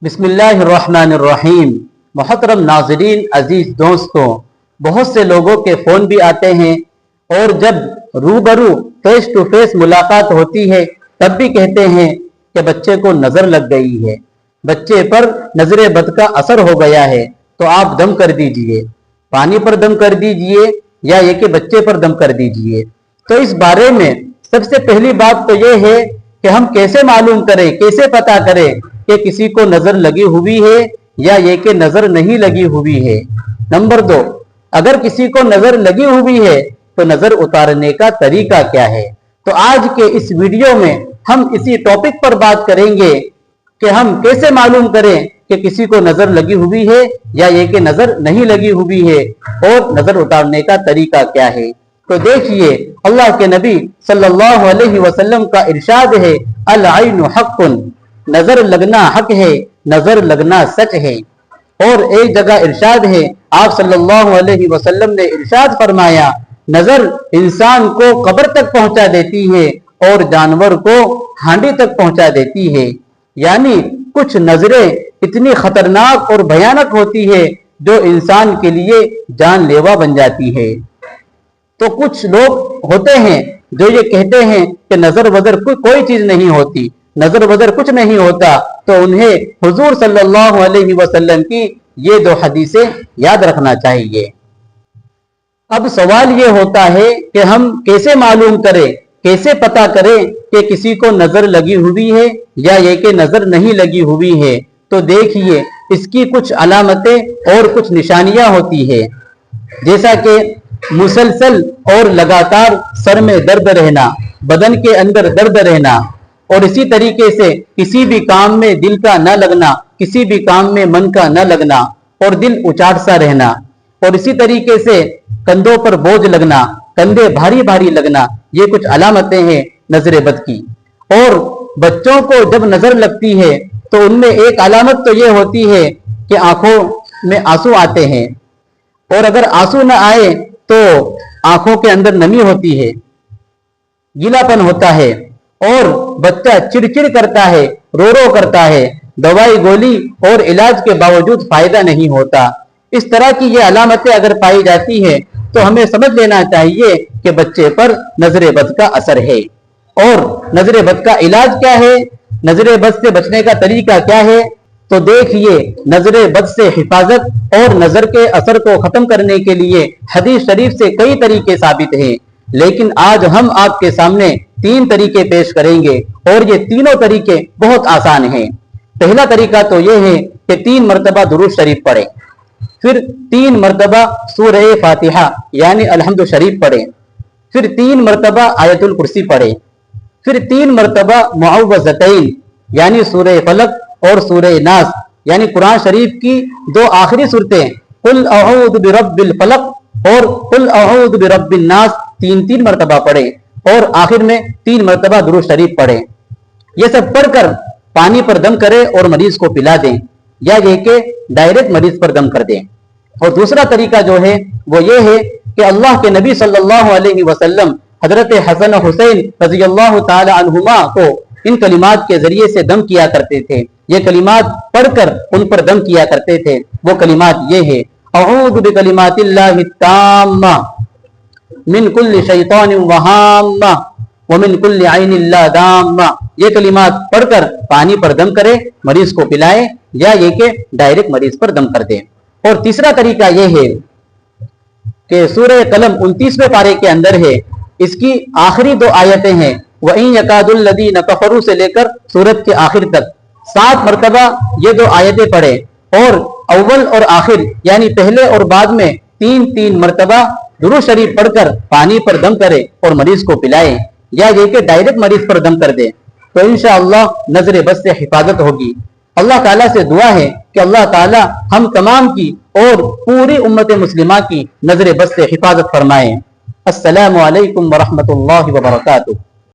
بسم اللہ الرحمن الرحیم۔ محترم ناظرین، عزیز دوستوں، بہت سے لوگوں کے فون بھی آتے ہیں اور جب روبرو فیس ٹو فیس ملاقات ہوتی ہے تب بھی کہتے ہیں کہ بچے کو نظر لگ گئی ہے، بچے پر نظر بد کا اثر ہو گیا ہے، تو آپ دم کر دیجئے، پانی پر دم کر دیجئے یا یہ کہ بچے پر دم کر دیجئے۔ تو اس بارے میں سب سے پہلی بات تو یہ ہے کہ ہم کیسے معلوم کریں، کیسے پتا کریں کہ کسی کو نظر لگی ہوئی ہے یا یہ کہ نظر نہیں لگی ہوئی ہے۔ نمبر 2، اگر کسی کو نظر لگی ہوئی ہے تو نظر اتارنے کا طریقہ کیا ہے؟ تو آج کے اس ویڈیو میں ہم اسی ٹاپک پر بات کریں گے کہ ہم کیسے معلوم کریں کہ کسی کو نظر لگی ہوئی ہے یا یہ کہ نظر نہیں لگی ہوئی ہے، اور نظر اتارنے کا طریقہ کیا ہے۔ تو دیکھیے، اللہ کے نبی صلی اللہ علیہ وسلم کا ارشاد ہے، العین حق، نظر لگنا حق ہے، نظر لگنا سچ ہے۔ اور ایک جگہ ارشاد ہے، آپ صلی اللہ علیہ وسلم نے ارشاد فرمایا، نظر انسان کو قبر تک پہنچا دیتی ہے اور جانور کو ہانڈی تک پہنچا دیتی ہے۔ یعنی کچھ نظریں اتنی خطرناک اور بھیانک ہوتی ہے جو انسان کے لیے جان لیوا بن جاتی ہے۔ تو کچھ لوگ ہوتے ہیں جو یہ کہتے ہیں کہ نظر وظر کوئی چیز نہیں ہوتی، نظر وظر کچھ نہیں ہوتا، تو انہیں حضور صلی اللہ علیہ وسلم کی یہ 2 حدیثیں یاد رکھنا چاہیے۔ اب سوال یہ ہوتا ہے کہ ہم کیسے معلوم کریں، کیسے پتا کریں کہ کسی کو نظر لگی ہوئی ہے یا یہ کہ نظر نہیں لگی ہوئی ہے؟ تو دیکھیے، اس کی کچھ علامتیں اور کچھ نشانیاں ہوتی ہے، جیسا کہ مسلسل اور لگاتار سر میں درد رہنا، بدن کے اندر درد رہنا، اور اسی طریقے سے کسی بھی کام میں دل کا نہ لگنا، کسی بھی کام میں من کا نہ لگنا اور دل اچاٹ سا رہنا، اور اسی طریقے سے کندھوں پر بوجھ لگنا، کندھے بھاری بھاری لگنا، یہ کچھ علامتیں ہیں نظر بد کی۔ اور بچوں کو جب نظر لگتی ہے تو ان میں ایک علامت تو یہ ہوتی ہے کہ آنکھوں میں آنسو آتے ہیں، اور اگر آنسو نہ آئے تو آنکھوں کے اندر نمی ہوتی ہے، گیلا پن ہوتا ہے، اور بچہ چڑچڑ کرتا ہے، رو رو کرتا ہے، دوائی گولی اور علاج کے باوجود فائدہ نہیں ہوتا۔ اس طرح کی یہ علامتیں اگر پائی جاتی ہیں تو ہمیں سمجھ لینا چاہیے کہ بچے پر نظر بد کا اثر ہے۔ اور نظر بد کا علاج کیا ہے، نظر بد سے بچنے کا طریقہ کیا ہے؟ تو دیکھیے، نظر بد سے حفاظت اور نظر کے اثر کو ختم کرنے کے لیے حدیث شریف سے کئی طریقے ثابت ہیں، لیکن آج ہم آپ کے سامنے 3 طریقے پیش کریں گے، اور یہ تینوں طریقے بہت آسان ہیں۔ پہلا طریقہ تو یہ ہے کہ 3 مرتبہ درود شریف پڑھیں، پھر 3 مرتبہ سورہ فاتحہ یعنی الحمد شریف پڑھیں، پھر 3 مرتبہ آیت الکرسی پڑھیں، پھر 3 مرتبہ معوذتین یعنی سورہ فلق اور سورہ ناس یعنی قرآن شریف کی 2 آخری صورتیں قل اعوذ برب الفلق اور قل اعوذ برب الناس 3 مرتبہ پڑھیں، اور آخر میں 3 مرتبہ درود شریف پڑھیں۔ یہ سب پڑھ کر پانی پر دم کریں اور مریض کو پلا دیں، یا یہ کہ ڈائریکٹ مریض پر دم کر دیں۔ اور دوسرا طریقہ جو ہے وہ یہ ہے کہ اللہ کے نبی صلی اللہ علیہ وسلم حضرت حسن حسین رضی اللہ تعالی عنہما کو ان کلمات کے ذریعے سے دم کیا کرتے تھے، یہ کلمات پڑھ کر ان پر دم کیا کرتے تھے۔ وہ کلمات یہ ہے، اعوذ بکلمات اللہ التامہ من کل شیطان وہامہ ومن کل عین اللہ دامہ۔ یہ کلمات پڑھ کر پانی پر دم کرے، مریض کو پلائے، یا یہ کہ ڈائریکٹ مریض پر دم کر دیں۔ اور تیسرا طریقہ یہ ہے کہ سورہ قلم 29ویں پارے کے اندر ہے، اس کی آخری 2 آیتیں ہیں، وَإِن يَكَادُ الَّذِينَ كَفَرُوا سے لے کر سورت کے آخر تک 7 مرتبہ یہ 2 آیتیں پڑھیں، اور اول اور آخر یعنی پہلے اور بعد میں 3 مرتبہ درود شریف پڑھ کر پانی پر دم کرے اور مریض کو پلائے، یا یہ کہ ڈائریکٹ مریض پر دم کر دے، تو انشاءاللہ نظر بد سے حفاظت ہوگی۔ اللہ تعالیٰ سے دعا ہے کہ اللہ تعالیٰ ہم تمام کی اور پوری امت مسلمہ کی نظر بد سے حفاظت فرمائیں۔ السلام علیکم ورحمۃ اللہ وبرکاتہ۔